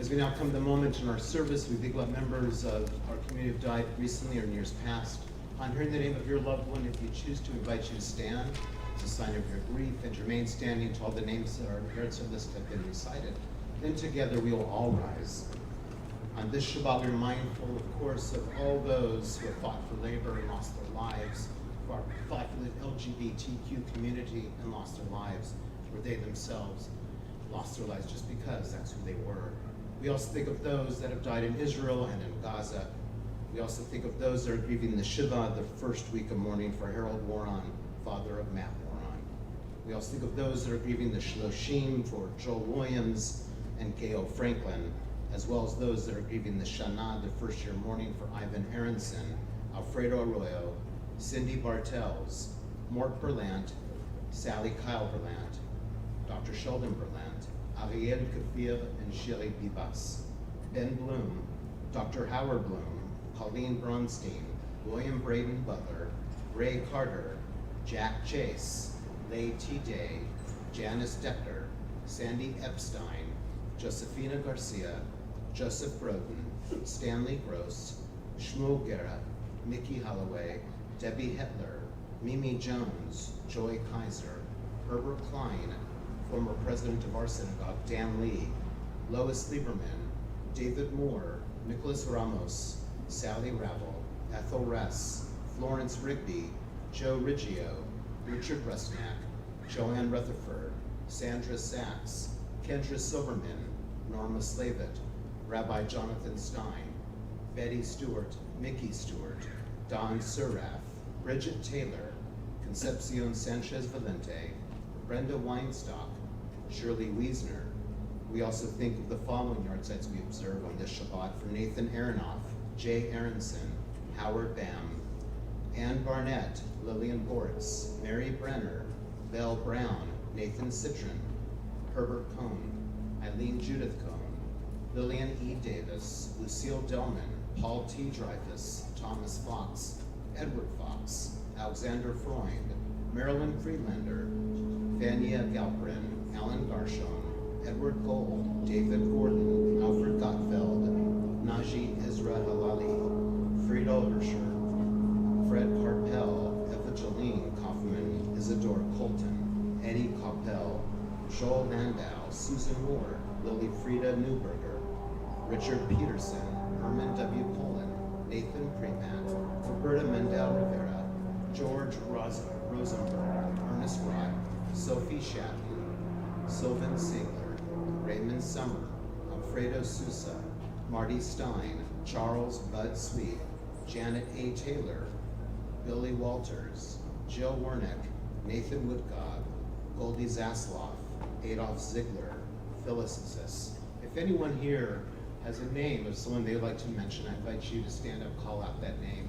As we now come to the moment in our service, we think about members of our community who died recently or in years past. On hearing the name of your loved one, if you choose to, invite you to stand as a sign of your grief and remain standing until all the names that are on the list have been recited. Then together we will all rise. On this Shabbat, we're mindful, of course, of all those who have fought for labor and lost their lives, who have fought for the LGBTQ community and lost their lives, or they themselves lost their lives just because that's who they were. We also think of those that have died in Israel and in Gaza. We also think of those that are grieving the Shiva, the first week of mourning for Harold Warren, father of Matt Warren. We also think of those that are grieving the Shloshim for Joel Williams and Gail Franklin, as well as those that are grieving the Shana, the first year mourning for Ivan Aronson, Alfredo Arroyo, Cindy Bartels, Mort Berlant, Sally Kyle Berlant, Dr. Sheldon Berlant, Ariel Kafir and Shiri Bibas, Ben Bloom, Dr. Howard Bloom, Colleen Bronstein, William Braden Butler, Ray Carter, Jack Chase, Leigh T. Day, Janice Decker, Sandy Epstein, Josefina Garcia, Joseph Broden, Stanley Gross, Shmuel Guerra, Mickey Holloway, Debbie Hetler, Mimi Jones, Joy Kaiser, Herbert Klein, former president of our synagogue, Dan Lee, Lois Lieberman, David Moore, Nicholas Ramos, Sally Ravel, Ethel Ress, Florence Rigby, Joe Riggio, Richard Rusnak, Joanne Rutherford, Sandra Sachs, Kendra Silverman, Norma Slavett, Rabbi Jonathan Stein, Betty Stewart, Mickey Stewart, Don Surrath, Bridget Taylor, Concepcion Sanchez Valente, Brenda Weinstock, Shirley Wiesner. We also think of the following yard sites we observe on this Shabbat for Nathan Aronoff, Jay Aronson, Howard Bam, Ann Barnett, Lillian Bortz, Mary Brenner, Belle Brown, Nathan Citron, Herbert Cohn, Eileen Judith Cohn, Lillian E. Davis, Lucille Delman, Paul T. Dreyfus, Thomas Fox, Edward Fox, Alexander Freund, Marilyn Friedlander, Vania Galperin, Alan Garshon, Edward Gold, David Gordon, Alfred Gottfeld, Najee Ezra Halali, Friedel Herscher, Fred Carpel, Evangeline Kaufman, Isadore Colton, Eddie Coppell, Joel Landau, Susan Moore, Lily Frieda Newberger, Richard Peterson, Herman W. Pullen, Nathan Premant, Roberta Mendel Rivera, George Rosenberg, Ernest Rott, Sophie Shatley, Sylvan Sigler, Raymond Summer, Alfredo Sousa, Marty Stein, Charles Bud Sweet, Janet A. Taylor, Billy Walters, Jill Wernick, Nathan Woodcock, Goldie Zasloff, Adolph Ziegler, Phyllis Ziss. If anyone here has a name of someone they'd like to mention, I invite you to stand up, call out that name.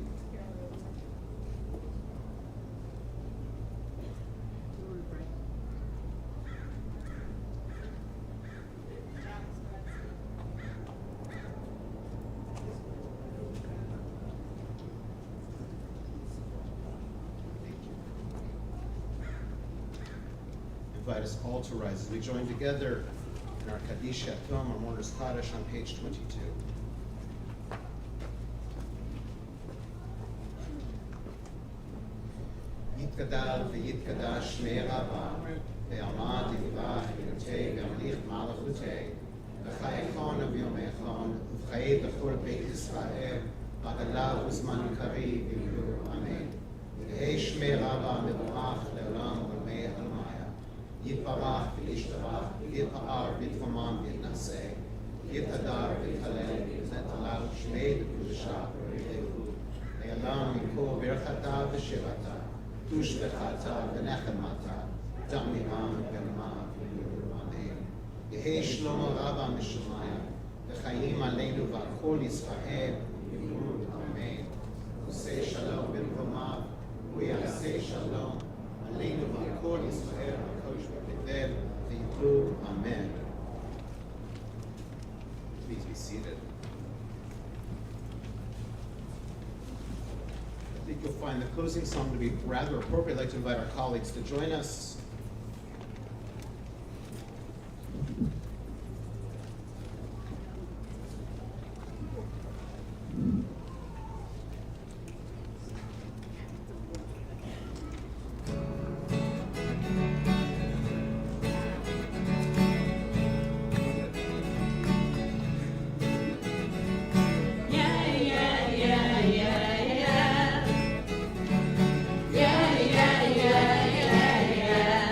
Invite us all to rise as we join together in our Kaddish Yatom, our Mourner's Kaddish, on page 22. Yitkadal v'yitkadash shmei Rabba, ve'amad yivach yotei ve'amlich malachutei, v'chayechon v'yomechon, v'chayei b'chol Beit Yisrael, v'agalav uzman kari v'yilu, amen. Yehei shmei Rabba mevorach le'olam v'mei almaya. Yitbarach v'yishtabach, yitpa'ar v'yitfamam v'yitnaseh, yitadar v'yitalel v'netalal shmei v'kudusha v'yilevu, ve'alam yikol birchata v'shirata, tushbechata v'nechemata, da'miram v'yamam v'yilu, amen. Yehei shlomo rabba mishamayim, v'chayim aleinu v'al Yisrael, v'yilu, amen. Usei shalom b'mromav, v'yasei shalom, aleinu v'al Yisrael, amen. Please be seated. I think you'll find the closing psalm to be rather appropriate. I'd like to invite our colleagues to join us. Yeah, yeah, yeah, yeah, yeah.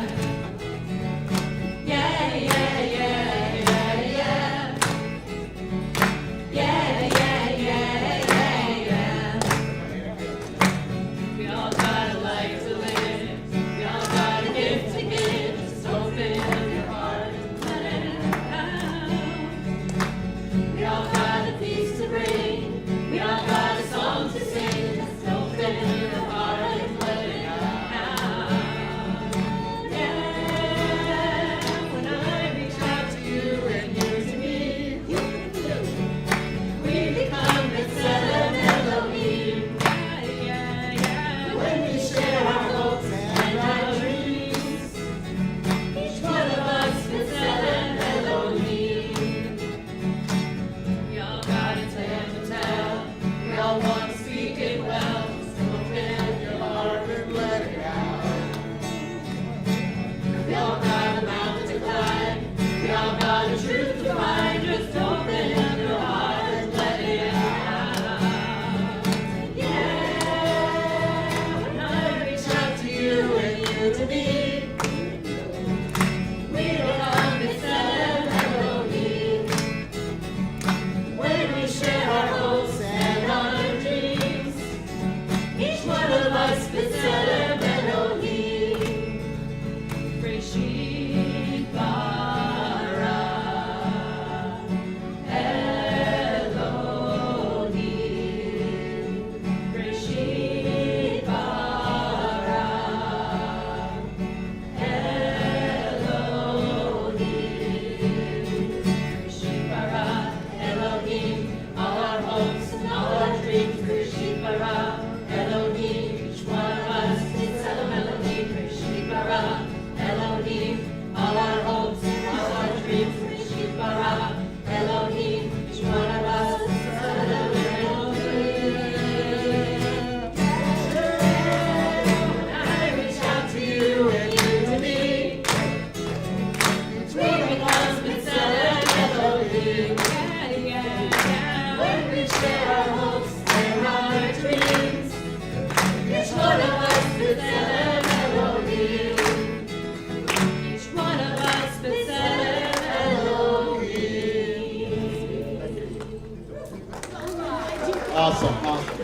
Awesome, awesome.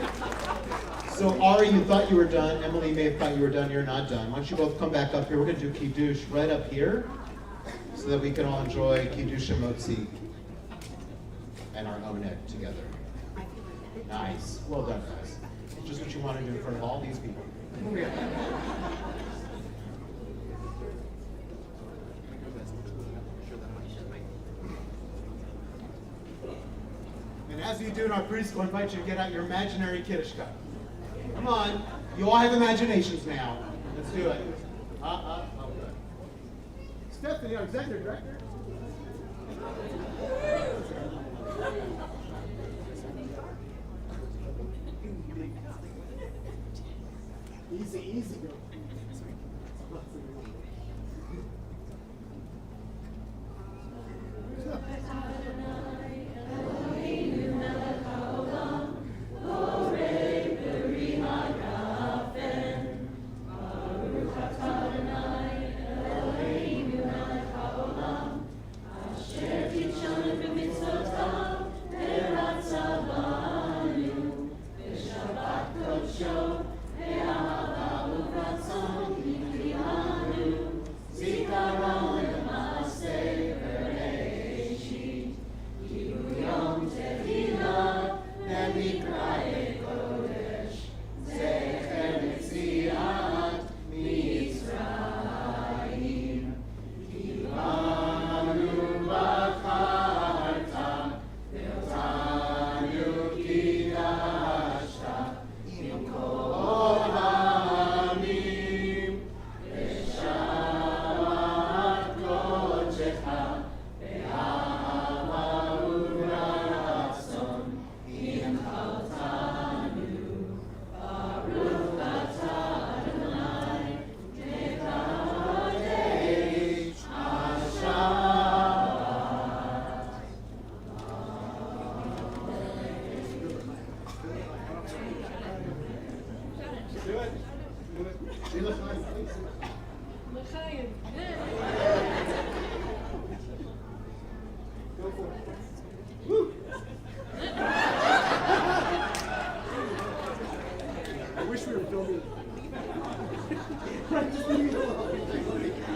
So Ari, you thought you were done. Emily may have thought you were done. You're not done. Why don't you both come back up here? We're going to do Kiddush right up here so that we can all enjoy Kiddush and Motzi and our own egg together. Nice. Well done, guys. Just what you want to do in front of all these people. And as you do in our preschool, I invite you to get out your imaginary Kiddush cup. Come on. You all have imaginations now. Let's do it. Oh, good. Stephanie, our executive director. Easy, easy, girl.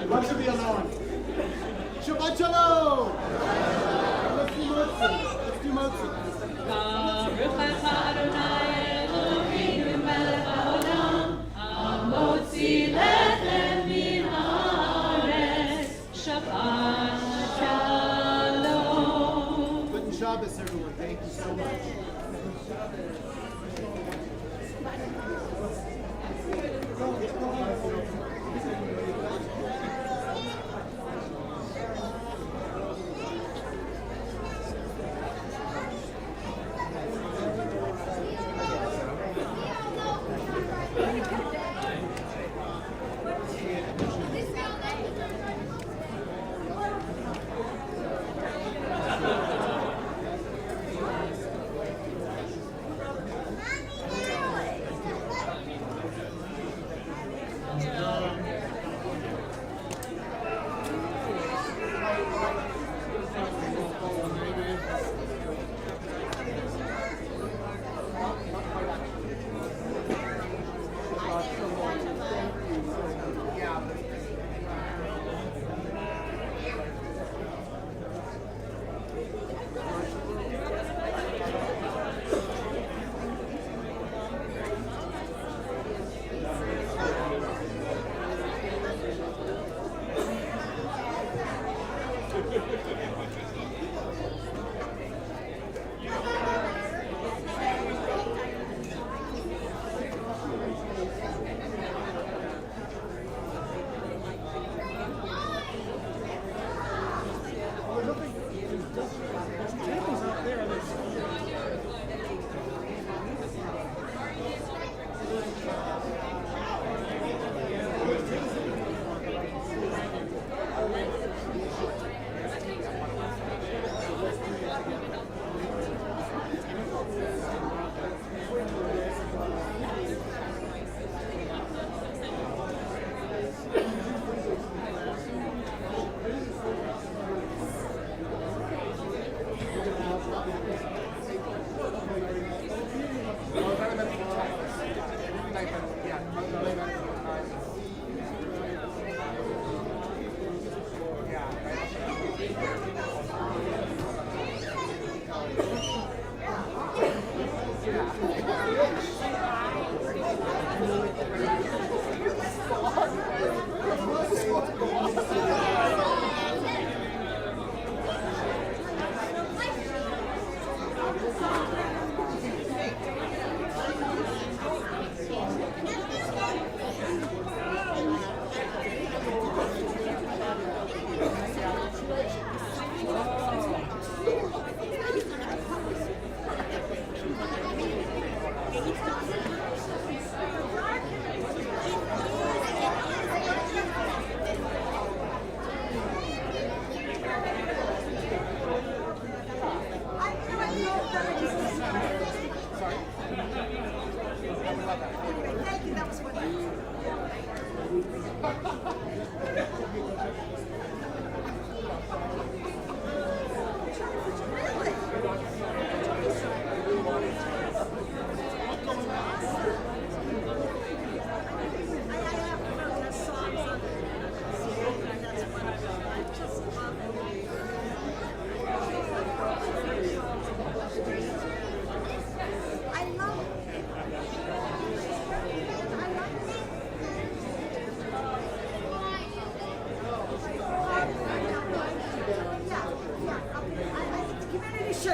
What should be on? Shabbat Shalom! Let's do Motzi. Let's do Motzi. Baruch atah Adonai Eloheinu melech haolam, hamotzi lechem min haaretz. Shabbat Shalom. Good Shabbos, everyone. Thank you so much.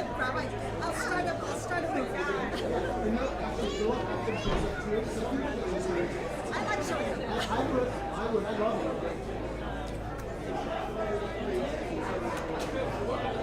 good, Rabbi. I'll start up with God. I like showing them. I would, I love it.